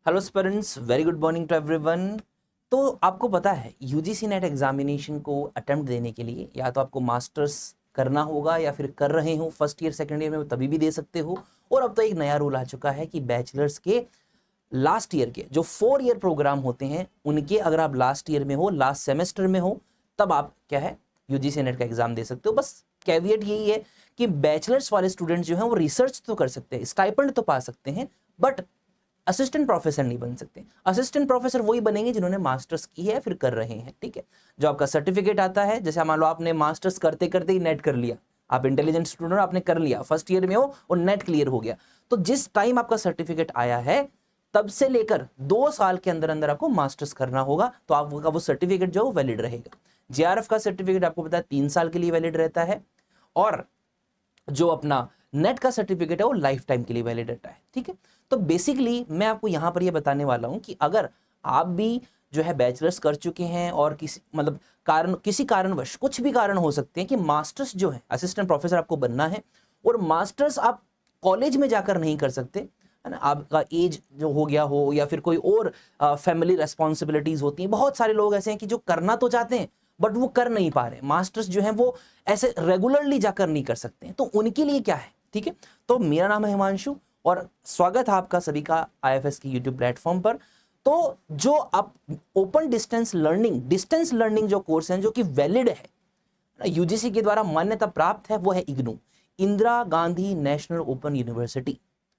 Hello students, very good morning to everyone. तो आपको पता है यूजीसी नेट एग्जामिनेशन को अटेम्प्ट देने के लिए या तो आपको मास्टर्स करना होगा या फिर कर रहे हो फर्स्ट ईयर सेकंड ईयर में, तभी भी दे सकते हो। और अब तो एक नया रूल आ चुका है कि बैचलर्स के लास्ट ईयर के जो 4 ईयर प्रोग्राम होते हैं उनके अगर आप लास्ट ईयर में हो, लास्ट सेमेस्टर में हो, तब आप क्या है यूजीसी नेट का एग्जाम दे सकते हो। बस कैविएट यही है कि बैचलर्स वाले स्टूडेंट्स जो हैं वो रिसर्च तो कर सकते हैं, स्टाइपेंड तो पा सकते हैं, बट असिस्टेंट प्रोफेसर नहीं बन सकते। असिस्टेंट प्रोफेसर वही बनेंगे जिन्होंने मास्टर्स की है फिर कर रहे हैं, ठीक है। जो आपका सर्टिफिकेट आता है, जैसे मान लो आपने मास्टर्स करते करते ही नेट कर लिया, आप इंटेलिजेंट स्टूडेंट, आपने कर लिया, फर्स्ट ईयर में हो और नेट क्लियर हो गया, तो जिस टाइम आपका सर्टिफिकेट आया है तब से लेकर 2 साल के अंदर अंदर आपको मास्टर्स करना होगा, तो आपका वो सर्टिफिकेट जो वैलिड रहेगा। जेआरएफ का सर्टिफिकेट आपको पता है 3 साल के लिए वैलिड रहता है, और जो अपना नेट का सर्टिफिकेट है वो लाइफ टाइम के लिए वैलिड रहता है, ठीक है। तो बेसिकली मैं आपको यहां पर ये बताने वाला हूं कि अगर आप भी जो है बैचलर्स कर चुके हैं और किसी कारणवश, कुछ भी कारण हो सकते हैं कि मास्टर्स जो है असिस्टेंट प्रोफेसर आपको बनना है और मास्टर्स आप कॉलेज में जाकर नहीं कर सकते, है ना, आपका एज जो हो गया हो या फिर कोई और फैमिली रेस्पॉन्सिबिलिटीज होती हैं। बहुत सारे लोग ऐसे हैं कि जो करना तो चाहते हैं बट वो कर नहीं पा रहे, मास्टर्स जो है वो ऐसे रेगुलरली जाकर नहीं कर सकते हैं, तो उनके लिए क्या है, ठीक है। तो मेरा नाम है हिमांशु और स्वागत है आपका सभी का आईएफएस की यूट्यूब प्लेटफॉर्म पर। तो जो आप ओपन डिस्टेंस लर्निंग जो कोर्स है जो कि वैलिड है, यूजीसी के द्वारा मान्यता प्राप्त है, वो है IGNOU, Indira Gandhi national open university.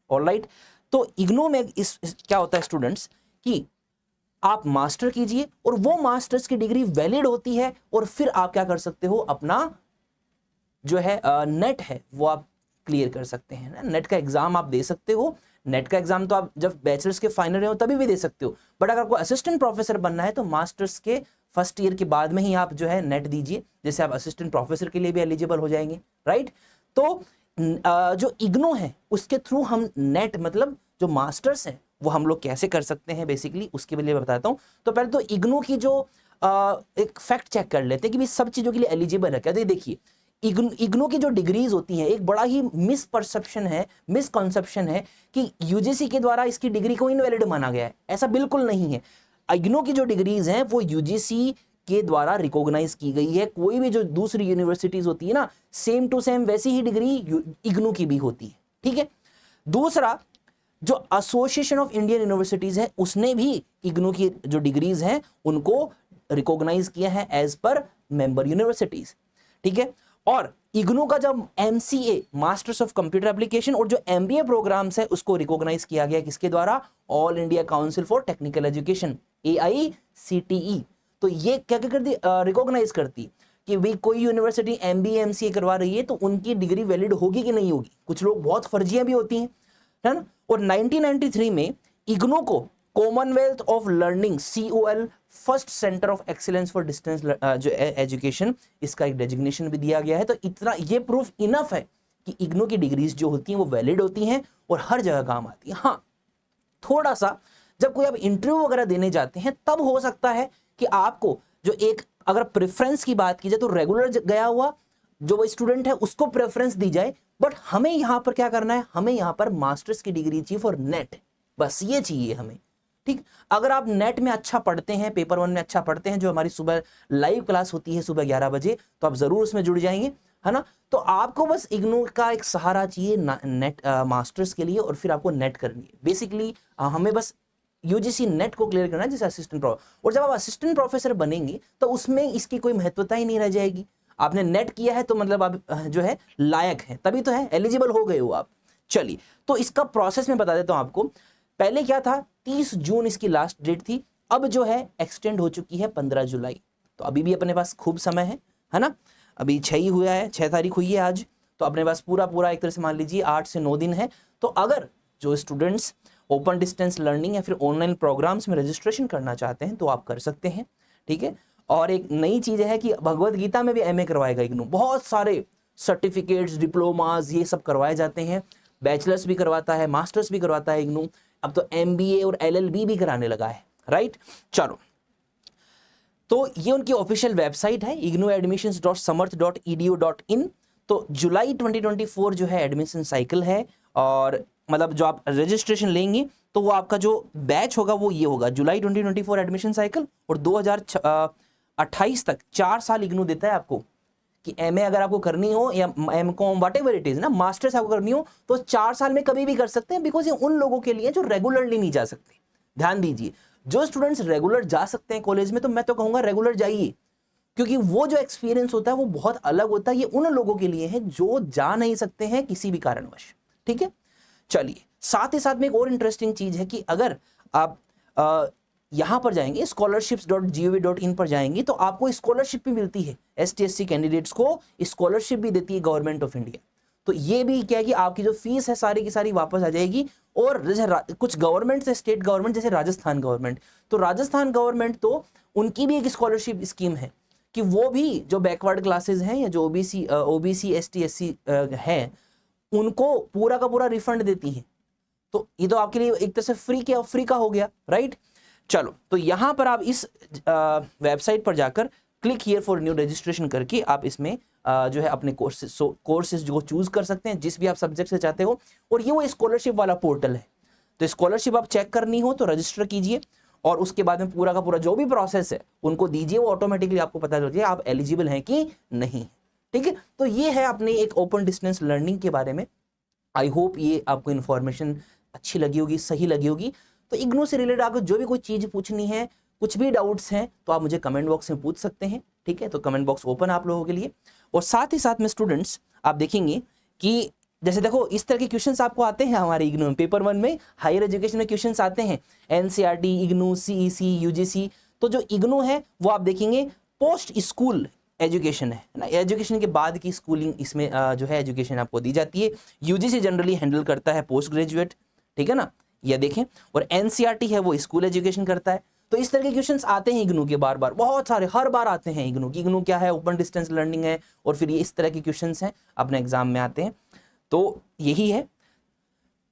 Alright, तो इग्नू में क्या होता है स्टूडेंट्स कि आप मास्टर कीजिए और वो मास्टर्स की डिग्री वैलिड होती है और फिर आप क्या कर सकते हो, अपना जो है नेट है वो आप क्लियर कर सकते हैं ना। नेट का एग्जाम आप दे सकते हो। नेट का एग्जाम तो आप जब बैचलर्स के फाइनल हो तभी भी दे सकते हो, बट अगर आपको असिस्टेंट प्रोफेसर बनना है तो मास्टर्स के फर्स्ट ईयर के बाद में ही आप जो है नेट दीजिए, जैसे आप असिस्टेंट प्रोफेसर के लिए भी एलिजिबल हो जाएंगे, राइट। तो जो इग्नू है उसके थ्रू हम नेट मतलब जो मास्टर्स है वो हम लोग कैसे कर सकते हैं, बेसिकली उसके लिए मैं बताता हूं। तो पहले तो इग्नू की जो एक फैक्ट चेक कर लेते हैं कि भी सब चीजों के लिए एलिजिबल है क्या। देखिए इग्नू की जो डिग्रीज होती हैं, एक बड़ा ही मिसकॉन्सेप्शन है कि यूजीसी के द्वारा इसकी डिग्री को इनवैलिड माना गया है। ऐसा बिल्कुल नहीं है। इग्नू की जो डिग्रीज हैं वो यूजीसी के द्वारा रिकॉग्नाइज की गई है। कोई भी जो दूसरी यूनिवर्सिटीज होती है ना, सेम टू सेम वैसी ही डिग्री इग्नू की भी होती है, ठीक है। दूसरा, जो एसोसिएशन ऑफ इंडियन यूनिवर्सिटीज है उसने भी इग्नू की जो डिग्रीज हैं उनको रिकॉग्नाइज किया है एज पर मेंबर यूनिवर्सिटीज, ठीक है। और इग्नू का जब MCA masters of computer application और जो एमबीए प्रोग्राम्स है उसको रिकॉग्नाइज किया गया किसके द्वारा, all India council for technical education, AICTE। तो ये क्या क्या करती, रिकॉग्नाइज करती कि भाई कोई यूनिवर्सिटी एमबीए एमसीए करवा रही है तो उनकी डिग्री वैलिड होगी कि नहीं होगी। कुछ लोग बहुत फर्जियां भी होती हैं, है ना। और 1993 में इग्नू को Commonwealth of learning COL first centre of excellence for distance जो एजुकेशन, इसका एक डेजिग्नेशन भी दिया गया है। तो इतना ये प्रूफ इनफ है कि इग्नू की डिग्रीज जो होती हैं वो वैलिड होती हैं और हर जगह काम आती है। हाँ, थोड़ा सा जब कोई आप इंटरव्यू वगैरह देने जाते हैं तब हो सकता है कि आपको जो एक, अगर प्रेफरेंस की बात की जाए तो रेगुलर गया हुआ जो वो स्टूडेंट है उसको प्रेफरेंस दी जाए, बट हमें यहां पर क्या करना है, हमें यहां पर मास्टर्स की डिग्री चाहिए फॉर नेट, बस ये चाहिए हमें, ठीक। अगर आप नेट में अच्छा पढ़ते हैं, पेपर 1 में अच्छा पढ़ते हैं, जो हमारी सुबह लाइव क्लास होती है सुबह 11 बजे, तो आप जरूर उसमें जुड़ जाएंगे, है ना। तो आपको बस इग्नू का एक सहारा चाहिए नेट मास्टर्स के लिए और फिर आपको नेट करनी है। बेसिकली हमें बस यूजीसी नेट को क्लियर करना है जैसे असिस्टेंट प्रोफेसर, और जब आप असिस्टेंट प्रोफेसर बनेंगे तो उसमें इसकी कोई महत्वता ही नहीं रह जाएगी। आपने नेट किया है तो मतलब आप जो है लायक है, तभी तो है, एलिजिबल हो गए हो आप। चलिए, तो इसका प्रोसेस मैं बता देता हूं आपको। पहले क्या था, 30 जून इसकी लास्ट डेट थी, अब जो है एक्सटेंड हो चुकी है 15 जुलाई। तो अभी भी अपने पास खूब समय है ना। अभी 6 ही हुआ है, 6 तारीख हुई है आज, तो अपने पास पूरा एक तरह से मान लीजिए 8 से 9 दिन है। तो अगर जो स्टूडेंट्स ओपन डिस्टेंस लर्निंग या फिर ऑनलाइन प्रोग्राम्स में रजिस्ट्रेशन करना चाहते हैं तो आप कर सकते हैं, ठीक है। और एक नई चीज है कि भगवत गीता में भी MA करवाएगा इग्नू, बहुत सारे सर्टिफिकेट्स, डिप्लोमास ये सब करवाए जाते हैं, बैचलर्स भी करवाता है, मास्टर्स भी करवाता है इग्नू, अब तो MBA और LLB भी कराने लगा है, राइट। चलो, तो ये उनकी ऑफिशियल वेबसाइट है ignuadmissions.samarth.edu.in। तो जुलाई 2024 जो है एडमिशन साइकिल है, और मतलब जो आप रजिस्ट्रेशन लेंगे तो वो आपका जो बैच होगा वो ये होगा, जुलाई 2024 एडमिशन साइकिल, और 2028 तक 4 साल इग्नू देता है आपको कि एमए अगर आपको करनी हो या एमकॉम व्हाटएवर इट इज ना, मास्टर्स आपको करनी हो तो 4 साल में कभी भी कर सकते हैं, बिकॉज ये उन लोगों के लिए जो रेगुलरली नहीं जा सकते। ध्यान दीजिए, जो स्टूडेंट्स रेगुलर जा सकते हैं कॉलेज में, तो मैं तो कहूंगा रेगुलर जाइए, क्योंकि वो जो एक्सपीरियंस होता है वो बहुत अलग होता है। ये उन लोगों के लिए है जो जा नहीं सकते हैं किसी भी कारणवश। ठीक है, चलिए, साथ ही साथ में एक और इंटरेस्टिंग चीज है कि अगर आप यहां पर जाएंगे scholarships.gov.in पर जाएंगे तो आपको स्कॉलरशिप भी मिलती है। ST/SC कैंडिडेट्स को स्कॉलरशिप भी देती है गवर्नमेंट ऑफ इंडिया। तो ये भी क्या है कि आपकी जो फीस है सारी की सारी वापस आ जाएगी। और जैसे कुछ गवर्नमेंट से स्टेट गवर्नमेंट, जैसे राजस्थान गवर्नमेंट, तो राजस्थान गवर्नमेंट तो उनकी भी एक स्कॉलरशिप स्कीम है कि वो भी जो बैकवर्ड क्लासेस हैं या जो ओबीसी ST/SC है उनको पूरा का पूरा रिफंड देती है। तो ये तो आपके लिए एक तरह से फ्री का हो गया, राइट। चलो, तो यहां पर आप इस वेबसाइट पर जाकर click here for new registration करके आप इसमें जो है अपने कोर्सेज जो चूज कर सकते हैं जिस भी आप सब्जेक्ट से चाहते हो। और ये वो स्कॉलरशिप वाला पोर्टल है, तो स्कॉलरशिप आप चेक करनी हो तो रजिस्टर कीजिए और उसके बाद में पूरा का पूरा जो भी प्रोसेस है उनको दीजिए, वो ऑटोमेटिकली आपको पता चल जाए आप एलिजिबल हैं कि नहीं। ठीक है, तो ये है अपने एक ओपन डिस्टेंस लर्निंग के बारे में। आई होप ये आपको इन्फॉर्मेशन अच्छी लगी होगी, सही लगी होगी। तो इग्नू से रिलेटेड आपको जो भी कोई चीज पूछनी है, कुछ भी डाउट्स हैं तो आप मुझे कमेंट बॉक्स में पूछ सकते हैं। ठीक है, तो कमेंट बॉक्स ओपन आप लोगों के लिए। और साथ ही साथ में स्टूडेंट्स आप देखेंगे कि जैसे देखो इस तरह के क्वेश्चंस आपको आते हैं हमारे इग्नू में, पेपर 1 में हायर एजुकेशन में क्वेश्चंस आते हैं, NCERT, इग्नू, CEC, UGC। तो जो इग्नू है वो आप देखेंगे पोस्ट स्कूल एजुकेशन है ना, एजुकेशन के बाद की स्कूलिंग इसमें जो है एजुकेशन आपको दी जाती है। UGC जनरली हैंडल करता है पोस्ट ग्रेजुएट, ठीक है ना, ये देखें। और NCERT है वो स्कूल एजुकेशन करता है। तो इस तरह के क्वेश्चंस आते हैं इग्नू के बार बार, बहुत सारे, हर बार आते हैं इग्नू की। इग्नू क्या है, ओपन डिस्टेंस लर्निंग है, और फिर ये इस तरह के क्वेश्चंस हैं अपने एग्जाम में आते हैं। तो यही है।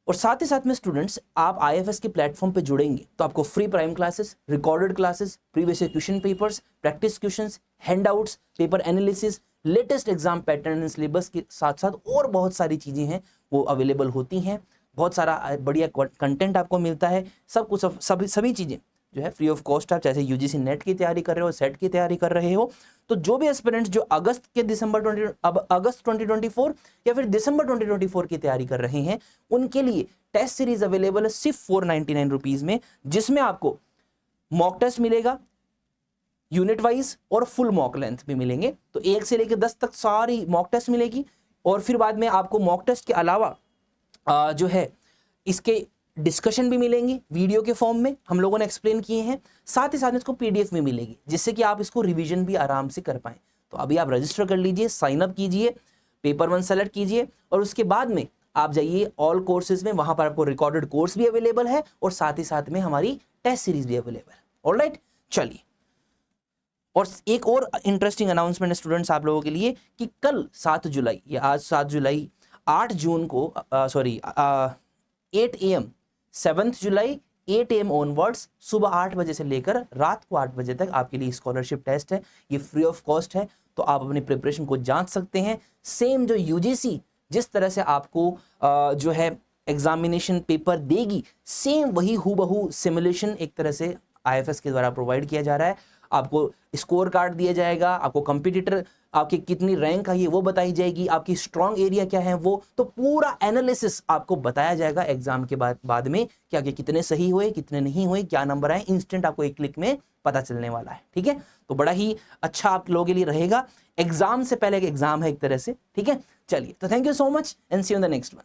और साथ ही साथ में स्टूडेंट्स आप IFS के प्लेटफॉर्म पे जुड़ेंगे तो आपको free prime classes, recorded classes, previous question papers, practice questions, handouts, paper analysis, latest exam pattern and syllabus के साथ साथ और बहुत सारी चीजें हैं वो अवेलेबल होती हैं। बहुत सारा बढ़िया कंटेंट आपको मिलता है। सब कुछ सभी चीजें जो है फ्री ऑफ कॉस्ट। आप चाहे UGC नेट की तैयारी कर रहे हो, सेट की तैयारी कर रहे हो, तो जो भी एस्पिरेंट्स जो अगस्त 2024 या फिर दिसंबर 2024 की तैयारी कर रहे हैं उनके लिए टेस्ट सीरीज अवेलेबल है सिर्फ 499 रुपीज में, जिसमें आपको मॉक टेस्ट मिलेगा यूनिट वाइज और फुल मॉक लेंथ भी मिलेंगे। तो 1 से लेकर 10 तक सारी मॉक टेस्ट मिलेगी। और फिर बाद में आपको मॉक टेस्ट के अलावा जो है इसके डिस्कशन भी मिलेंगे वीडियो के फॉर्म में, हम लोगों ने एक्सप्लेन किए हैं। साथ ही साथ इसको PDF में मिलेगी जिससे कि आप इसको रिवीजन भी आराम से कर पाएं। तो अभी आप रजिस्टर कर लीजिए, साइन अप कीजिए, पेपर 1 सेलेक्ट कीजिए और उसके बाद में आप जाइए ऑल कोर्सेज में, वहां पर आपको रिकॉर्डेड कोर्स भी अवेलेबल है और साथ ही साथ में हमारी टेस्ट सीरीज भी अवेलेबल है। ऑलराइट, चलिए। और एक और इंटरेस्टिंग अनाउंसमेंट है स्टूडेंट्स आप लोगों के लिए कि कल 7 जुलाई या आज 7 जुलाई 8 जून को 8 AM 7 जुलाई 8 AM ऑनवर्ड्स सुबह 8 बजे से लेकर रात को 8 बजे तक आपके लिए स्कॉलरशिप टेस्ट है। ये फ्री ऑफ कॉस्ट है, तो आप अपनी प्रिपरेशन को जांच सकते हैं। सेम जो UGC जिस तरह से आपको जो है एग्जामिनेशन पेपर देगी, सेम वही हूबहू सिमुलेशन एक तरह से IFS के द्वारा प्रोवाइड किया जा रहा है। आपको स्कोर कार्ड दिया जाएगा, आपको कंपटीटर आपकी कितनी रैंक आई है वो बताई जाएगी, आपकी स्ट्रॉन्ग एरिया क्या है वो, तो पूरा एनालिसिस आपको बताया जाएगा एग्जाम के बाद में कि आगे कितने सही हुए, कितने नहीं हुए, क्या नंबर आए, इंस्टेंट आपको एक क्लिक में पता चलने वाला है। ठीक है, तो बड़ा ही अच्छा आप लोगों के लिए रहेगा। एग्जाम से पहले एक एग्जाम है एक तरह से। ठीक है, चलिए, तो thank you so much and see you in the next one.